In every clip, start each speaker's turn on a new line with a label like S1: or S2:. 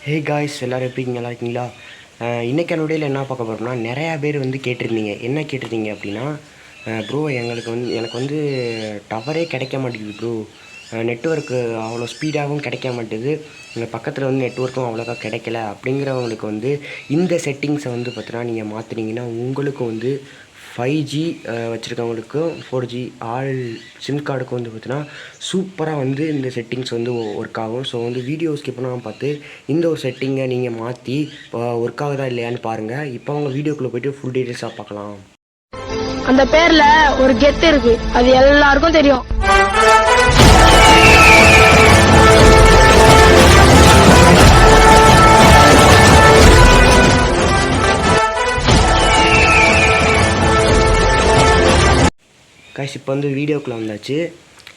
S1: Hey guys, எல்லோரும் எப்படி நல்லா இருக்கீங்களா? இன்றைக்கான வீடியோவில் என்ன பார்க்க போகிறோம்னா, நிறையா பேர் வந்து கேட்டிருந்தீங்க. என்ன கேட்டிருந்தீங்க அப்படின்னா, ப்ரோ எனக்கு வந்து டவரே கிடைக்க மாட்டேங்குது ப்ரோ. நெட்வொர்க்கு அவ்வளோ ஸ்பீடாகவும் கிடைக்க மாட்டேது. எங்கள் பக்கத்தில் வந்து நெட்வொர்க்கும் அவ்வளோக்கா கிடைக்கல. அப்படிங்கிறவங்களுக்கு வந்து இந்த செட்டிங்ஸை வந்து பார்த்தீங்கன்னா நீங்கள் மாற்றினீங்கன்னா உங்களுக்கு வந்து 5G வச்சுருக்கவங்களுக்கும் 4G ஆல் சிம் கார்டுக்கும் வந்து பார்த்தீங்கன்னா சூப்பராக வந்து இந்த செட்டிங்ஸ் வந்து ஒர்க் ஆகும். ஸோ வந்து வீடியோ ஸ்கிப் பண்ணாமல் பார்த்து இந்த ஒரு செட்டிங்கை நீங்கள் மாற்றி ஒர்க் ஆகுதா இல்லையான்னு பாருங்கள். இப்போ அவங்க வீடியோக்குள்ளே போய்ட்டு ஃபுல் டீட்டெயில்ஸாக பார்க்கலாம்.
S2: அந்த பேர்ல ஒரு கெத்து இருக்கு, அது எல்லாருக்கும் தெரியும்.
S1: கைஸ், இப்போ வந்து வீடியோக்குள்ளே வந்தாச்சு.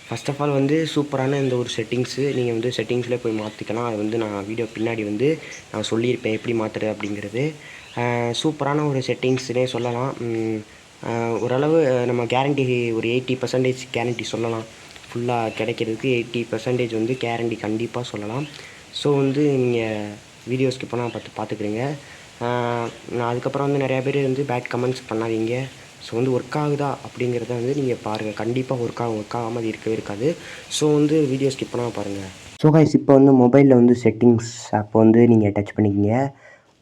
S1: ஃபஸ்ட் ஆஃப் ஆல் வந்து சூப்பரான இந்த ஒரு செட்டிங்ஸு நீங்கள் வந்து செட்டிங்ஸில் போய் மாற்றிக்கலாம். அது வந்து நான் வீடியோ பின்னாடி வந்து நான் சொல்லியிருப்பேன் எப்படி மாற்றுறது அப்படிங்கிறது. சூப்பரான ஒரு செட்டிங்ஸ்னே சொல்லலாம். ஓரளவு நம்ம கேரண்டி ஒரு 80% கேரண்டி சொல்லலாம். ஃபுல்லாக கிடைக்கிறதுக்கு 80% வந்து கேரண்டி கண்டிப்பாக சொல்லலாம். ஸோ வந்து நீங்கள் வீடியோ ஸ்கிப் பண்ணால் பார்த்துக்கிறீங்க. அதுக்கப்புறம் வந்து நிறையா பேர் வந்து பேட் கமெண்ட்ஸ் பண்ணாதீங்க. ஸோ வந்து ஒர்க் ஆகுதா அப்படிங்கிறத வந்து நீங்கள் பாருங்கள். கண்டிப்பாக ஒர்க் ஆகாமல் அது இருக்கவே இருக்காது. ஸோ வந்து வீடியோ ஸ்கிப் பண்ணாமல் பாருங்கள். ஸோ கைஸ், இப்போ வந்து மொபைலில் வந்து செட்டிங்ஸ் அப்போ வந்து நீங்கள் டச் பண்ணிக்கிங்க.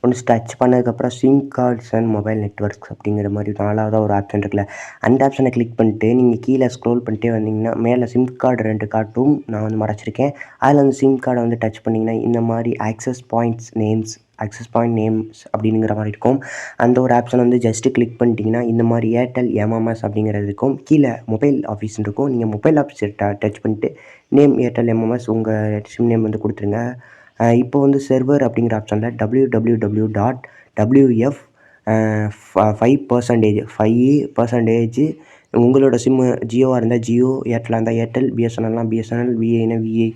S1: ஒன்ஸ் டச் பண்ணதுக்கப்புறம் SIM cards and mobile networks அப்படிங்கிற மாதிரி 4வது ஒரு ஆப்ஷன் இருக்குல்ல, அந்த ஆப்ஷனை கிளிக் பண்ணிட்டு நீங்கள் கீழே ஸ்க்ரோல் பண்ணிட்டே வந்தீங்கன்னா மேலே சிம் கார்டு 2 கார்டும் நான் வந்து மறைச்சிருக்கேன். அதில் அந்த சிம் கார்டை வந்து டச் பண்ணிங்கன்னா இந்த மாதிரி ஆக்சஸ் பாயிண்ட் நேம்ஸ் அப்படிங்கிற மாதிரி இருக்கும். அந்த ஒரு ஆப்ஷன் வந்து ஜஸ்ட்டு கிளிக் பண்ணிட்டீங்கன்னா இந்த மாதிரி ஏர்டெல் எம்எம்எஸ் அப்படிங்கிறது இருக்கும். கீழே மொபைல் ஆஃபீஸ்ன்னு இருக்கும். நீங்கள் மொபைல் ஆஃபீஸை டச் பண்ணிட்டு நேம் ஏர்டெல் எம்எம்எஸ் உங்கள் சிம் நேம் வந்து கொடுத்துருங்க. இப்போ வந்து சர்வர் அப்படிங்கிற ஆப்ஷனில் www.wf 5% உங்களோட சிம்மு ஜியோவாக இருந்தால் ஜியோ, ஏர்டெல்லாக இருந்தால் ஏர்டெல், பிஎஸ்என்எல்னால் பிஎஸ்என்எல், விஐனா விஐ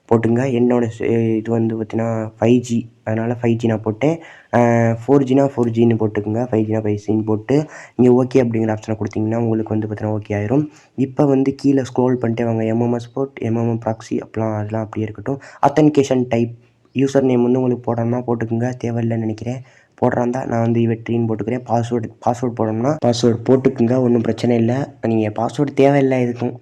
S1: போட்டுங்க. என்னோடய இது வந்து பார்த்திங்கன்னா 5G, அதனால் 5G நான் போட்டேன். 4Gனா 4Gன்னு போட்டுக்கோங்க. 5Gனா 5Gன்னு போட்டு நீங்கள் ஓகே அப்படிங்கிற ஆப்ஷனை கொடுத்தீங்கன்னா உங்களுக்கு வந்து பார்த்தீங்கன்னா ஓகே ஆயிரும். இப்போ வந்து கீழே ஸ்க்ரோல் பண்ணிட்டே வாங்க. எம்எம்எஸ் போர்ட், எம்எம்எம் ப்ராக்ஸி அதெல்லாம் அப்படியே இருக்கட்டும். அத்தன்டிகேஷன் டைப் யூசர் நேம் வந்து உங்களுக்கு போடணும்னா போட்டுக்கோங்க. தேவையில்லைன்னு நினைக்கிறேன். போடுறாந்தா நான் வந்து வெற்றின்னு போட்டுக்கிறேன். பாஸ்வேர்டு போடணும்னா பாஸ்வேர்டு போட்டுக்குங்க, ஒன்றும் பிரச்சனை இல்லை. நீங்கள் பாஸ்வேர்டு தேவையில்லை எதுக்கும்,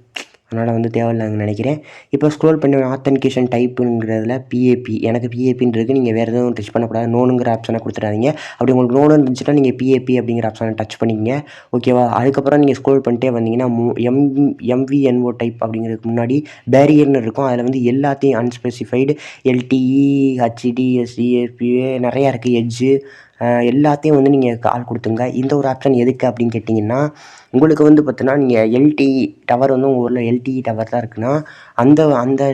S1: அதனால் வந்து தேவையில்லைன்னு நினைக்கிறேன். இப்போ ஸ்க்ரோல் பண்ணி ஆத்தன்டிகேஷன் டைப்புங்கிறதுல பிஏபி, எனக்கு பிஏபின்னு இருக்குது. நீங்கள் வேறு எதுவும் டச் பண்ணக்கூடாது. நோனுங்கிற ஆப்ஷனை கொடுத்துடாதீங்க. அப்படி உங்களுக்கு நோனு இருந்துச்சுன்னா நீங்கள் பிஏபி அப்படிங்கிற ஆப்ஷனை டச் பண்ணிக்கங்க. ஓகேவா? அதுக்கப்புறம் நீங்கள் ஸ்க்ரோல் பண்ணிட்டே வந்தீங்கன்னா எம்விஎன்ஓ டைப் அப்படிங்கிறதுக்கு முன்னாடி பேரியர்னு இருக்கும். அதில் வந்து எல்லாத்தையும் அன்ஸ்பெசிஃபைடு எல்டிஇ, ஹச்டி, எஸ்டி, எஸ்பிஏ நிறையா இருக்குது. எட்ஜு எல்லாத்தையும் வந்து நீங்கள் கால் கொடுத்துங்க. இந்த ஒரு ஆப்ஷன் எதுக்கு அப்படின்னு கேட்டிங்கன்னா, உங்களுக்கு வந்து பார்த்தீங்கன்னா நீங்கள் எல்டிஇ டவர் வந்து உங்கள் ஊரில் எல்டிஇ டவர் தான் இருக்குன்னா அந்த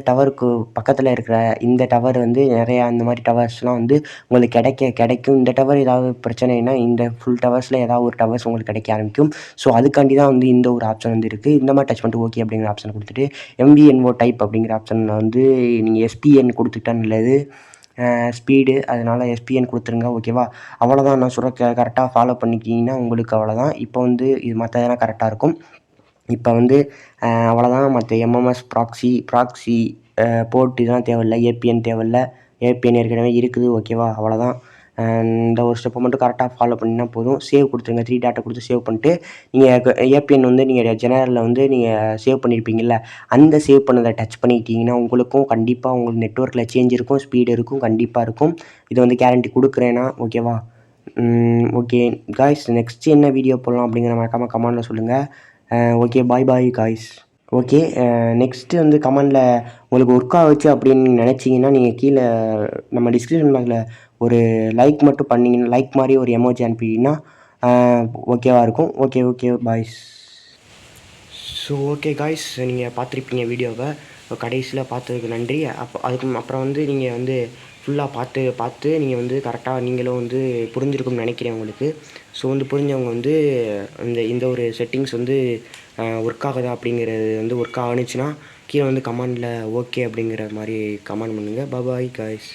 S1: டவருக்கு பக்கத்தில் இருக்கிற இந்த டவர் வந்து நிறையா இந்த மாதிரி டவர்ஸ்லாம் வந்து உங்களுக்கு கிடைக்கும். இந்த டவர் ஏதாவது பிரச்சனைனா இந்த ஃபுல் டவர்ஸில் ஏதாவது ஒரு டவர்ஸ் உங்களுக்கு கிடைக்க ஆரம்பிக்கும். ஸோ அதுக்காண்டி தான் வந்து இந்த ஒரு ஆப்ஷன் வந்து இருக்குது. இந்த மாதிரி டச் பண்ணிட்டு ஓகே அப்படிங்கிற ஆப்ஷனை கொடுத்துட்டு எம்விஎன்ஓ டைப் அப்படிங்கிற ஆப்ஷனில் வந்து நீங்கள் எஸ்பிஎன் கொடுத்துட்டா நல்லது. ஸ்பீடு, அதனால் எஸ்பிஎன் கொடுத்துருங்க. ஓகேவா? அவ்வளோதான். நான் சொல்கிற கரெக்டாக ஃபாலோ பண்ணிக்கிங்கன்னா உங்களுக்கு அவ்வளோதான். இப்போ வந்து இது மற்றதெல்லாம் கரெக்டாக இருக்கும். இப்போ வந்து அவ்வளோதான். மற்ற எம்எம்எஸ் ப்ராக்ஸி போர்ட் இதெல்லாம் தேவையில்லை. ஏபிஎன் தேவையில்லை. ஏபிஎன் ஏற்கனவே இருக்குது. ஓகேவா? அவ்வளோதான். இந்த ஒரு ஸ்டெப்பை மட்டும் கரெக்டாக ஃபாலோ பண்ணினா போதும். சேவ் கொடுத்துருங்க. 3 டாட்டை கொடுத்து சேவ் பண்ணிட்டு நீங்கள் ஏபிஎன் வந்து நீங்கள் ஜெனரலில் வந்து நீங்கள் சேவ் பண்ணியிருப்பீங்கள்ல, அந்த சேவ் பண்ணதை டச் பண்ணிக்கிட்டிங்கன்னா உங்களுக்கும் கண்டிப்பாக உங்களுக்கு நெட்வொர்க்கில் சேஞ்ச் இருக்கும், ஸ்பீடு இருக்கும், கண்டிப்பாக இருக்கும். இதை வந்து கேரண்டி கொடுக்குறேன்னா. ஓகேவா? ஓகே காய்ஸ், நெக்ஸ்ட்டு என்ன வீடியோ போடலாம் அப்படிங்கிற மறக்காமல் கமெண்டில் சொல்லுங்கள். Okay, bye guys. Okay, next வந்து கமெண்டில் உங்களுக்கு ஒர்க் ஆகுச்சு அப்படின்னு நினச்சிங்கன்னா நீங்கள் கீழே நம்ம டிஸ்கிரிப்ஷன் பாக்ஸில் ஒரு லைக் மட்டும் பண்ணிங்கன்னா, லைக் மாதிரி ஒரு எமோஜி அனுப்பிங்கன்னா ஓகேவாக இருக்கும். Okay boys. So okay guys, நீங்கள் பார்த்துருப்பீங்க வீடியோவை. கடைசியில் பார்த்ததுக்கு நன்றி. அப்புறம் வந்து நீங்கள் வந்து ஃபுல்லாக பார்த்து நீங்கள் வந்து கரெக்டாக நீங்களும் வந்து புரிஞ்சிருக்கும்னு நினைக்கிறேன் உங்களுக்கு. ஸோ வந்து புரிஞ்சவங்க வந்து இந்த ஒரு செட்டிங்ஸ் வந்து ஒர்க் ஆகுதா அப்படிங்கிறது வந்து ஒர்க் ஆகுனுச்சுன்னா கீழே வந்து கமெண்டில் ஓகே அப்படிங்கிற மாதிரி கமெண்ட் பண்ணுங்கள். Bye guys.